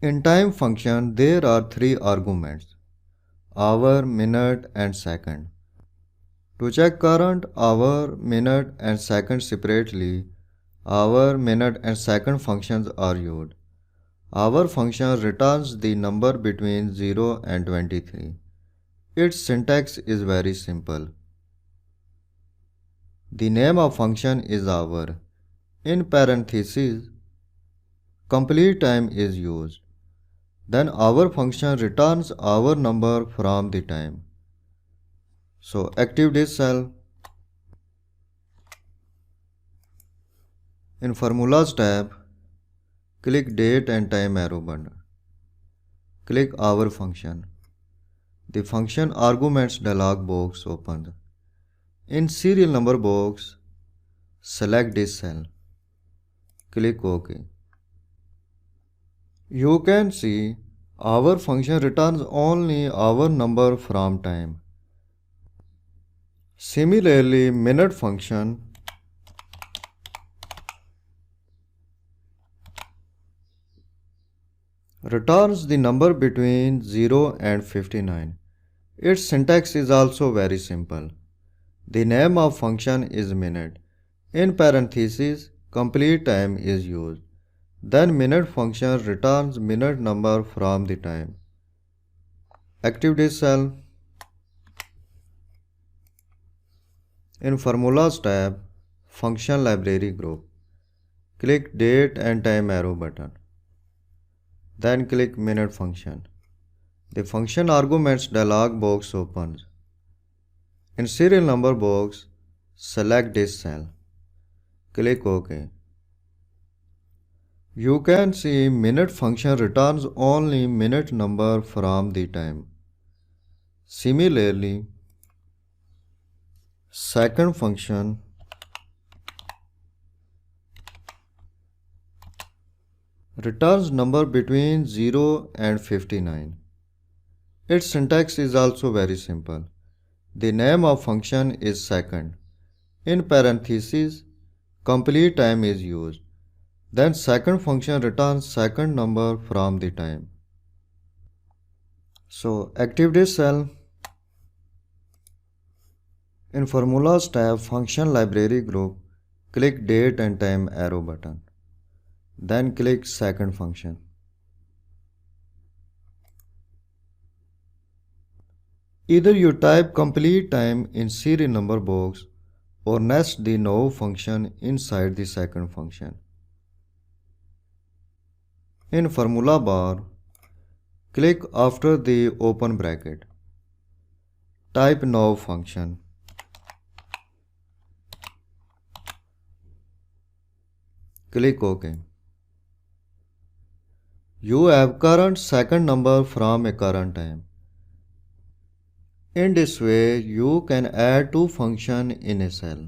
In time function, there are three arguments: hour, minute, and second. To check current, hour, minute, and second separately, hour, minute, and second functions are used. Hour function returns the number between 0 and 23. Its syntax is very simple. The name of function is hour. In parentheses, complete time is used. Then hour function returns hour number from the time. So active this cell. In formulas tab, click date and time arrow button. Click hour function. The function arguments dialog box opens. In serial number box, select this cell. Click OK. You can see hour function returns only hour number from time. Similarly, minute function returns the number between 0 and 59. Its syntax is also very simple. The name of function is minute. In parentheses, complete time is used. Then minute function returns minute number from the time. Active this cell. In formulas tab, function library group. Click date and time arrow button. Then click minute function. The function arguments dialog box opens. In serial number box, select this cell. Click OK. You can see minute function returns only minute number from the time. Similarly, second function returns number between 0 and 59. Its syntax is also very simple. The name of function is second. In parentheses, complete time is used. Then second function returns second number from the time. So active this cell. In formulas tab, function library group, click date and time arrow button. Then click second function. Either you type complete time in serial number box or nest the now function inside the second function. In formula bar, click after the open bracket. Type now function. Click OK. You have current second number from a current time. In this way, you can add two functions in a cell.